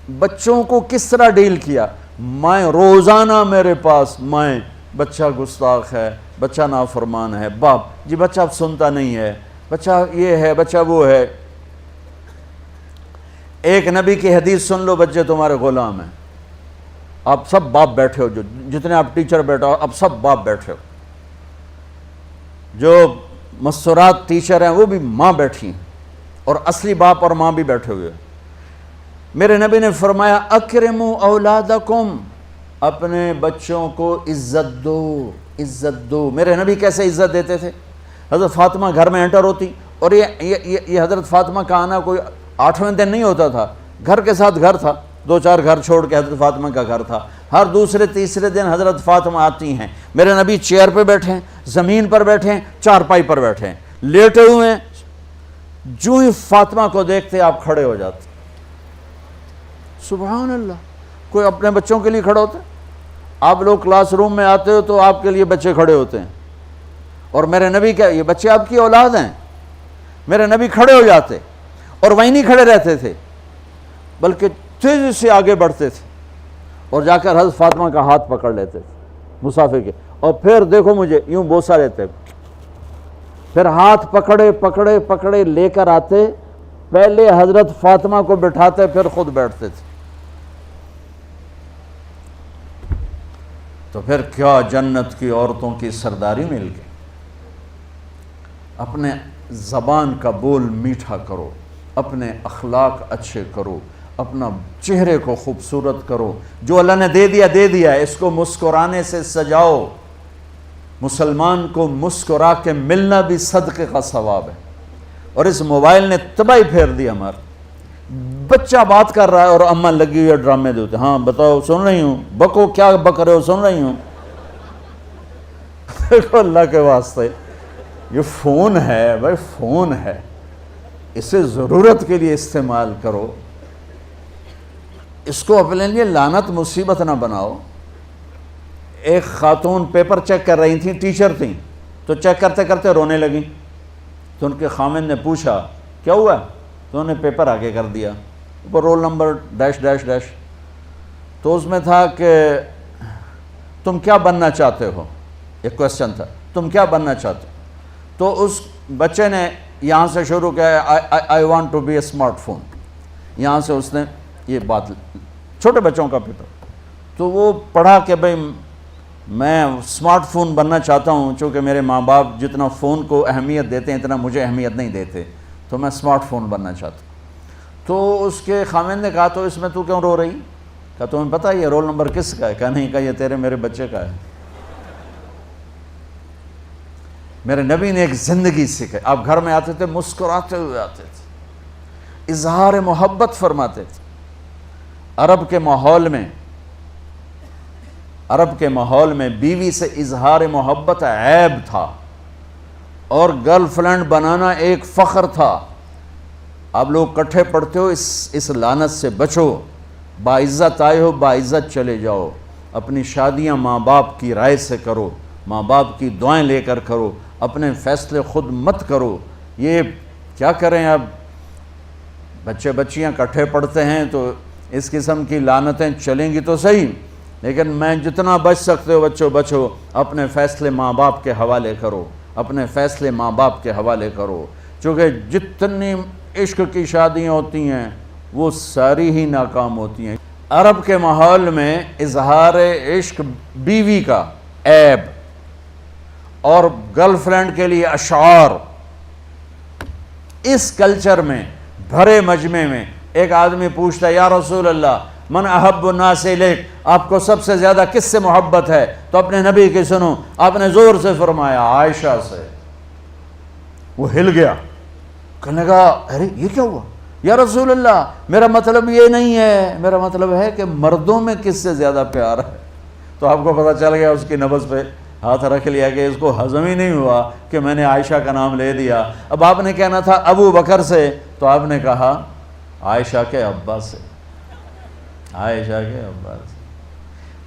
بچوں کو کس طرح ڈیل کیا. میں روزانہ میرے پاس بچہ گستاخ ہے، بچہ نافرمان ہے، باپ جی بچہ اب سنتا نہیں ہے، بچہ یہ ہے، بچہ وہ ہے. ایک نبی کی حدیث سن لو، بچے تمہارے غلام ہیں. آپ سب باپ بیٹھے ہو، جتنے آپ ٹیچر بیٹھا ہو اب سب باپ بیٹھے ہو. جو مستورات ٹیچر ہیں وہ بھی ماں بیٹھی ہیں، اور اصلی باپ اور ماں بھی بیٹھے ہوئے. میرے نبی نے فرمایا اکرموا اولادکم، اپنے بچوں کو عزت دو، عزت دو. میرے نبی کیسے عزت دیتے تھے؟ حضرت فاطمہ گھر میں انٹر ہوتی، اور یہ حضرت فاطمہ کا آنا کوئی 8ویں دن نہیں ہوتا تھا، گھر کے ساتھ گھر تھا، 2-4 گھر چھوڑ کے حضرت فاطمہ کا گھر تھا. ہر دوسرے تیسرے دن حضرت فاطمہ آتی ہیں. میرے نبی چیئر پہ بیٹھے ہیں، زمین پر بیٹھے ہیں، چارپائی پر بیٹھے ہیں، لیٹے ہوئے ہیں. جو ہی فاطمہ کو دیکھتے آپ کھڑے ہو جاتے. سبحان اللہ. کوئی اپنے بچوں کے لیے کھڑا ہوتا ہے؟ آپ لوگ کلاس روم میں آتے ہو تو آپ کے لیے بچے کھڑے ہوتے ہیں، اور میرے نبی کیا یہ بچے آپ کی اولاد ہیں؟ میرے نبی کھڑے ہو جاتے، اور وہیں نہیں کھڑے رہتے تھے بلکہ تیزی سے آگے بڑھتے تھے، اور جا کر حضرت فاطمہ کا ہاتھ پکڑ لیتے تھے مسافر کے، اور پھر دیکھو مجھے یوں بوسہ لیتے، پھر ہاتھ پکڑے پکڑے پکڑے لے کر آتے، پہلے حضرت فاطمہ کو بٹھاتے پھر خود بیٹھتے تھے. تو پھر کیا جنت کی عورتوں کی سرداری مل گئی. اپنے زبان کا بول میٹھا کرو، اپنے اخلاق اچھے کرو، اپنا چہرے کو خوبصورت کرو. جو اللہ نے دے دیا ہے، اس کو مسکرانے سے سجاؤ. مسلمان کو مسکرا کے ملنا بھی صدقے کا ثواب ہے. اور اس موبائل نے تباہی پھیر دی ہمارا. بچہ بات کر رہا ہے اور اماں لگی ہوئی ہے ڈرامے دیتے، ہاں بتاؤ سن رہی ہوں، بکو کیا بک رہے ہو، سن رہی ہوں. دیکھو اللہ کے واسطے یہ فون ہے بھائی، فون ہے، اسے ضرورت کے لیے استعمال کرو، اس کو اپنے لیے لعنت مصیبت نہ بناؤ. ایک خاتون پیپر چیک کر رہی تھیں، ٹیچر تھیں، تو چیک کرتے کرتے رونے لگیں. تو ان کے خامن نے پوچھا کیا ہوا؟ تو انہوں نے پیپر آگے کر دیا، اوپر roll number dash dash dash. تو اس میں تھا کہ تم کیا بننا چاہتے ہو، ایک کویسچن تھا، تم کیا بننا چاہتے ہو؟ تو اس بچے نے یہاں سے شروع کیا، I want to be a smart phone. یہاں سے اس نے یہ بات، چھوٹے بچوں کا پیپر. تو وہ پڑھا کہ بھئی میں اسمارٹ فون بننا چاہتا ہوں، چونکہ میرے ماں باپ جتنا فون کو اہمیت دیتے ہیں اتنا مجھے اہمیت نہیں دیتے، تو میں اسمارٹ فون بننا چاہتا ہوں. تو اس کے خامن نے کہا تو اس میں تو کیوں رو رہی؟ کہا تمہیں پتہ یہ رول نمبر کس کا ہے؟ کہا نہیں. کہا یہ تیرے میرے بچے کا ہے. میرے نبی نے ایک زندگی سکھائی. آپ گھر میں آتے تھے مسکراتے ہوئے آتے تھے، اظہار محبت فرماتے تھے. عرب کے ماحول میں بیوی سے اظہار محبت عیب تھا، اور گرل فرینڈ بنانا ایک فخر تھا. آپ لوگ کٹھے پڑھتے ہو، اس لعنت سے بچو. باعزت آئے ہو، باعزت چلے جاؤ. اپنی شادیاں ماں باپ کی رائے سے کرو، ماں باپ کی دعائیں لے کر کرو، اپنے فیصلے خود مت کرو. یہ کیا کریں، اب بچے بچیاں کٹھے پڑھتے ہیں تو اس قسم کی لعنتیں چلیں گی تو صحیح، لیکن میں جتنا بچ سکتے ہو بچو بچو. اپنے فیصلے ماں باپ کے حوالے کرو، اپنے فیصلے ماں باپ کے حوالے کرو. چونکہ جتنی عشق کی شادیاں ہوتی ہیں وہ ساری ہی ناکام ہوتی ہیں. عرب کے ماحول میں اظہار عشق بیوی کا عیب، اور گرل فرینڈ کے لیے اشعار. اس کلچر میں بھرے مجمع میں ایک آدمی پوچھتا ہے یا رسول اللہ من احب الناس الیک، آپ کو سب سے زیادہ کس سے محبت ہے؟ تو اپنے نبی کی سنو. آپ نے زور سے فرمایا عائشہ سے. وہ ہل گیا، کہنے لگا ارے یہ کیا ہوا یا رسول اللہ، میرا مطلب یہ نہیں ہے، میرا مطلب ہے کہ مردوں میں کس سے زیادہ پیار ہے. تو آپ کو پتہ چل گیا، اس کی نبض پہ ہاتھ رکھ لیا کہ اس کو ہضم ہی نہیں ہوا کہ میں نے عائشہ کا نام لے دیا. اب آپ نے کہنا تھا ابو بکر سے، تو آپ نے کہا عائشہ کے ابا سے، عائشہ کے ابا سے.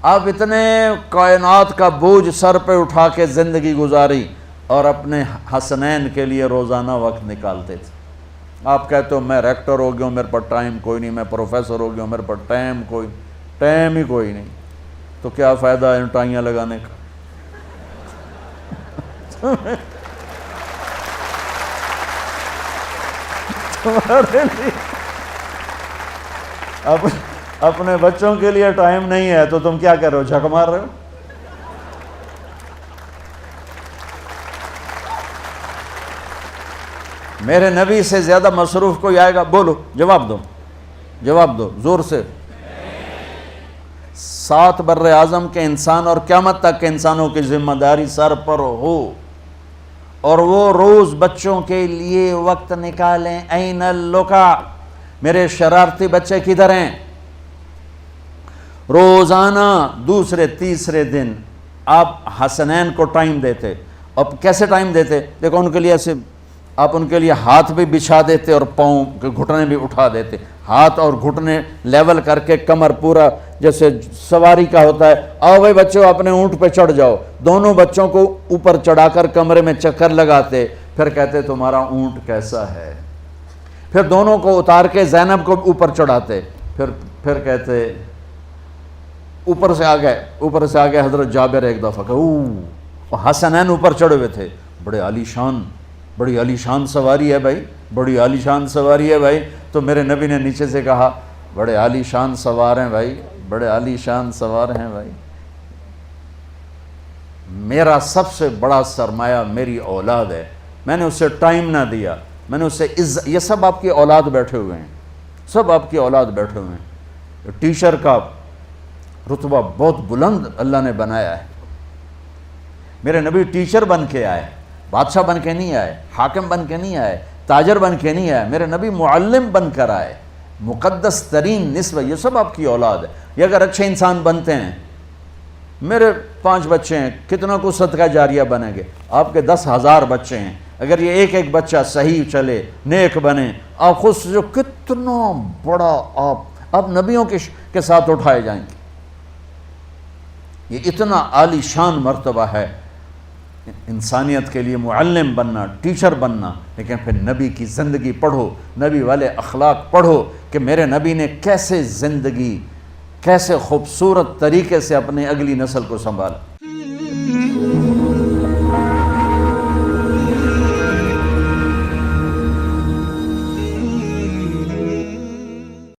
آپ اتنے کائنات کا بوجھ سر پہ اٹھا کے زندگی گزاری، اور اپنے حسنین کے لیے روزانہ وقت نکالتے تھے. آپ کہتے ہو میں ریکٹر ہو گیا ہوں، میرے پاس ٹائم کوئی نہیں، میں پروفیسر ہو گیا ہوں، میرے پاس ٹائم ہی کوئی نہیں، تو کیا فائدہ ہے ٹائیاں لگانے کا؟ اپنے بچوں کے لیے ٹائم نہیں ہے تو تم کیا کر رہے ہو، جھک مار رہے ہو؟ میرے نبی سے زیادہ مصروف کوئی آئے گا؟ بولو، جواب دو زور سے۔ 7 بر اعظم کے انسان اور قیامت تک کے انسانوں کی ذمہ داری سر پر ہو، اور وہ روز بچوں کے لیے وقت نکالیں۔ این اللقا، میرے شرارتی بچے کدھر ہیں؟ روزانہ دوسرے تیسرے دن آپ حسنین کو ٹائم دیتے۔ اب کیسے ٹائم دیتے؟ دیکھو ان کے لیے ایسے آپ ان کے لیے ہاتھ بھی بچھا دیتے اور پاؤں کے گھٹنے بھی اٹھا دیتے، ہاتھ اور گھٹنے لیول کر کے، کمر پورا جیسے سواری کا ہوتا ہے۔ آؤ بھائی بچوں اپنے اونٹ پہ چڑھ جاؤ، دونوں بچوں کو اوپر چڑھا کر کمرے میں چکر لگاتے، پھر کہتے تمہارا اونٹ کیسا ہے، پھر دونوں کو اتار کے زینب کو اوپر چڑھاتے، پھر کہتے اوپر سے آ گئے حضرت جابر ایک دفعہ کہ حسنین اوپر چڑھے ہوئے تھے، بڑی عالی شان سواری ہے بھائی، بڑی عالی شان سواری ہے بھائی، تو میرے نبی نے نیچے سے کہا بڑے عالی شان سوار ہیں بھائی، بڑے عالی شان سوار ہیں بھائی، میرا سب سے بڑا سرمایہ میری اولاد ہے، میں نے اسے ٹائم نہ دیا، میں نے اسے یہ سب آپ کی اولاد بیٹھے ہوئے ہیں، سب آپ کی اولاد بیٹھے ہوئے ہیں۔ ٹیچر کا رتبہ بہت بلند اللہ نے بنایا ہے، میرے نبی ٹیچر بن کے آئے، بادشاہ بن کے نہیں آئے، حاکم بن کے نہیں آئے، تاجر بن کے نہیں آئے، میرے نبی معلم بن کر آئے، مقدس ترین نسبت، یہ سب آپ کی اولاد ہے۔ یہ اگر اچھے انسان بنتے ہیں، میرے 5 بچے ہیں، کتنا کو صدقہ جاریہ بنیں گے؟ آپ کے 10,000 بچے ہیں، اگر یہ ایک بچہ صحیح چلے، نیک بنے، آپ خود سے جو کتنا بڑا آپ نبیوں کے ساتھ اٹھائے جائیں گے۔ یہ اتنا عالی شان مرتبہ ہے انسانیت کے لیے، معلم بننا، ٹیچر بننا، لیکن پھر نبی کی زندگی پڑھو، نبی والے اخلاق پڑھو کہ میرے نبی نے کیسے زندگی، کیسے خوبصورت طریقے سے اپنی اگلی نسل کو سنبھالا۔